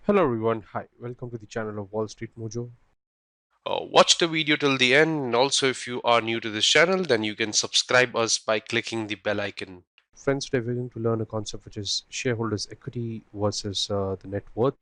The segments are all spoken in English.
Hello everyone, hi, welcome to the channel of Wall Street Mojo. Watch the video till the end, and also if you are new to this channel, then you can subscribe us by clicking the bell icon. Friends, today we're going to learn a concept which is shareholders' equity versus the net worth.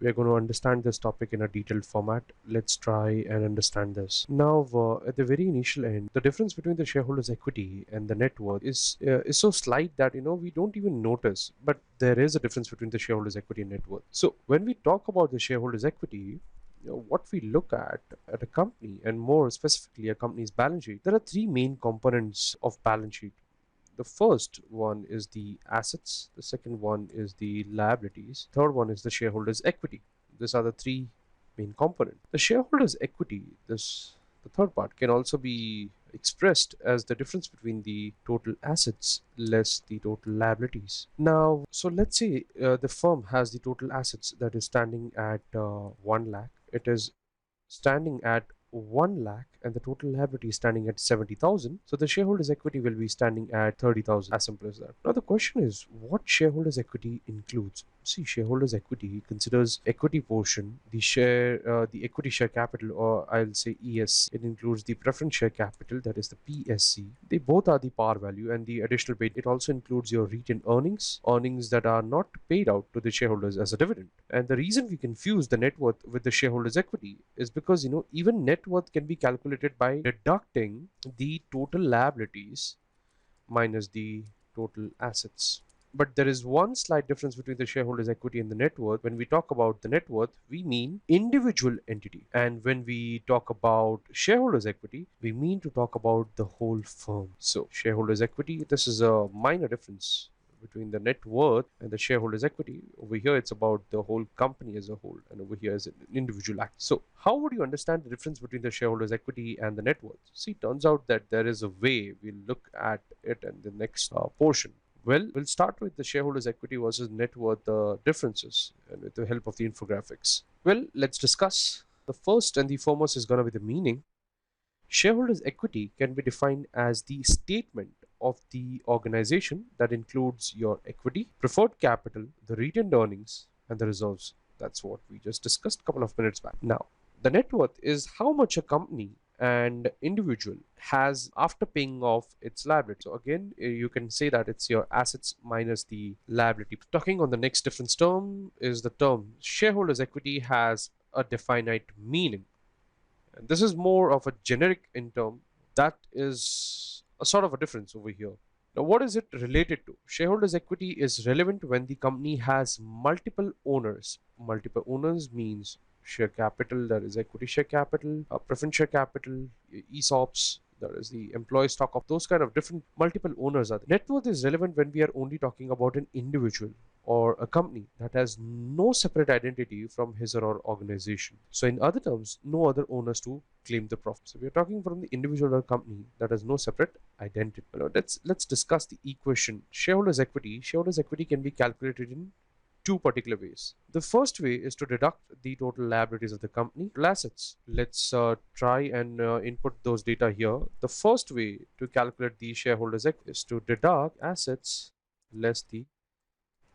We're going to understand this topic in a detailed format. Let's try and understand this. Now, at the very initial end, the difference between the shareholders' equity and the net worth is so slight that we don't even notice. But there is a difference between the shareholders' equity and net worth. So when we talk about the shareholders' equity, what we look at a company, and more specifically a company's balance sheet, there are three main components of balance sheet. The first one is the assets, the second one is the liabilities, third one is the shareholders equity. These are the three main components. The shareholders equity, this the third part, can also be expressed as the difference between the total assets less the total liabilities. Now, so let's say the firm has the total assets that is standing at 1 lakh. It is standing at 1 lakh and the total liability is standing at 70,000. So the shareholders equity will be standing at 30,000. As simple as that. Now the question is, what shareholders equity includes? See, shareholders equity considers equity portion, the equity share capital, or I'll say ES. It includes the preference share capital, that is the PSC. They both are the par value and the additional paid. It also includes your retained earnings that are not paid out to the shareholders as a dividend. And the reason we confuse the net worth with the shareholders equity is because even net worth can be calculated by deducting the total liabilities minus the total assets. But there is one slight difference between the shareholders equity and the net worth. When we talk about the net worth, we mean individual entity, and when we talk about shareholders equity, we mean to talk about the whole firm. So shareholders equity, this is a minor difference between the net worth and the shareholders equity. Over here it's about the whole company as a whole, and over here is an individual act. So how would you understand the difference between the shareholders equity and the net worth? See, turns out that there is a way. We'll look at it in the next portion. Well, we'll start with the shareholders equity versus net worth differences, and with the help of the infographics. Well, let's discuss. The first and the foremost is going to be the meaning. Shareholders' equity can be defined as the statement of the organization that includes your equity, preferred capital, the retained earnings, and the reserves. That's what we just discussed a couple of minutes back. Now, the net worth is how much a company and individual has after paying off its liability. So again, you can say that it's your assets minus the liability. Talking on the next difference term is the term shareholders equity has a definite meaning. And this is more of a generic in term. That is a sort of a difference over here. Now, what is it related to? Shareholders' equity is relevant when the company has multiple owners. Multiple owners means share capital, that is equity share capital, preference share capital, ESOPs, that is the employee stock of those kind of different multiple owners are there. Net worth is relevant when we are only talking about an individual or a company that has no separate identity from his or her organization. So in other terms, no other owners to claim the profit. So we are talking from the individual or company that has no separate identity. Now, let's discuss the equation. Shareholders equity. Shareholders equity can be calculated in two particular ways. The first way is to deduct the total liabilities of the company, total assets. Let's try and input those data here. The first way to calculate the shareholders equity is to deduct assets less the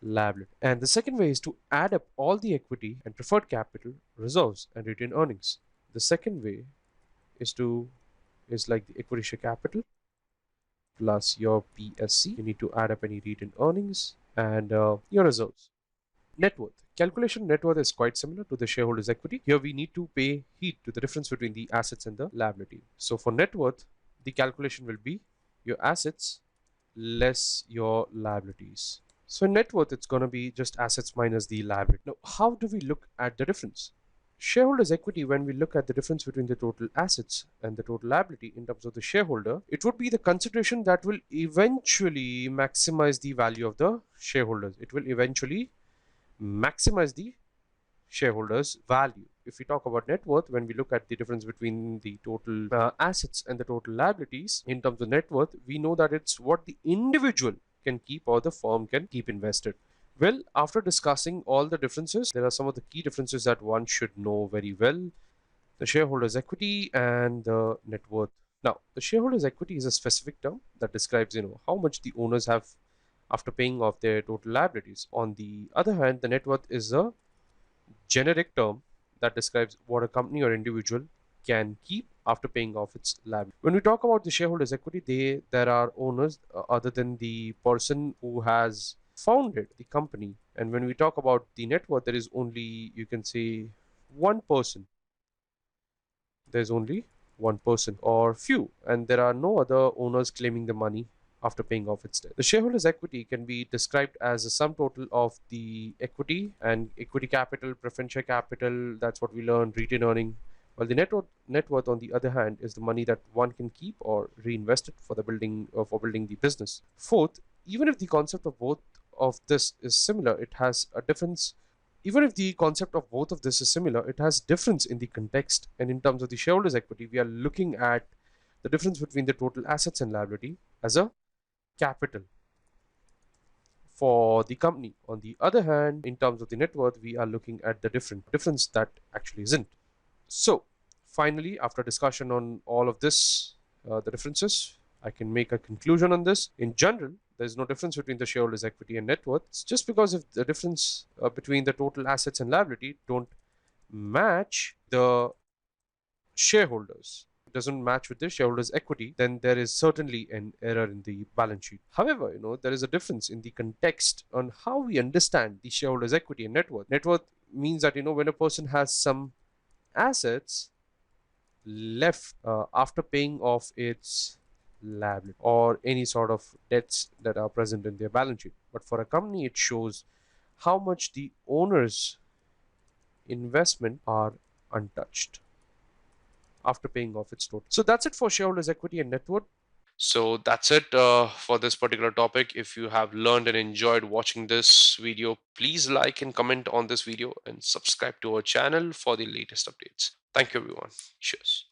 liability. And the second way is to add up all the equity and preferred capital, reserves, and retained earnings. The second way is like the equity share capital plus your PSC. You need to add up any retained earnings and your reserves. Net worth. Calculation net worth is quite similar to the shareholders equity. Here we need to pay heed to the difference between the assets and the liability. So for net worth, the calculation will be your assets less your liabilities. So in net worth, it's going to be just assets minus the liability. Now, how do we look at the difference? Shareholders equity, when we look at the difference between the total assets and the total liability in terms of the shareholder, it would be the consideration that will eventually maximize the value of the shareholders. It will eventually maximize the shareholders value. If we talk about net worth, when we look at the difference between the total assets and the total liabilities in terms of net worth, we know that it's what the individual can keep or the firm can keep invested. Well, after discussing all the differences, there are some of the key differences that one should know very well: the shareholders equity and the net worth. Now, the shareholders equity is a specific term that describes how much the owners have after paying off their total liabilities. On the other hand, the net worth is a generic term that describes what a company or individual can keep after paying off its liability. When we talk about the shareholders' equity, there are owners other than the person who has founded the company. And when we talk about the net worth, there is only, you can say, one person. There's only one person or few, and there are no other owners claiming the money after paying off its debt. The shareholders' equity can be described as a sum total of the equity and equity capital, preferential capital, that's what we learned, retained earning. While the net worth, on the other hand, is the money that one can keep or reinvest it for the building for building the business. Fourth, even if the concept of both of this is similar, it has a difference. Even if the concept of both of this is similar, it has difference in the context. And in terms of the shareholders' equity, we are looking at the difference between the total assets and liability as a capital for the company. On the other hand, in terms of the net worth, we are looking at the difference that actually isn't. So, finally, after discussion on all of this, the differences, I can make a conclusion on this. In general, there's no difference between the shareholders' equity and net worth. It's just because if the difference between the total assets and liability don't match the shareholders, it doesn't match with the shareholders' equity, then there is certainly an error in the balance sheet. However, there is a difference in the context on how we understand the shareholders' equity and net worth. Net worth means that when a person has some assets left after paying off its liability or any sort of debts that are present in their balance sheet. But for a company, it shows how much the owner's investment are untouched after paying off its total. So that's it for shareholders' equity and net worth. So that's it for this particular topic. If you have learned and enjoyed watching this video, please like and comment on this video and subscribe to our channel for the latest updates. Thank you, everyone. Cheers.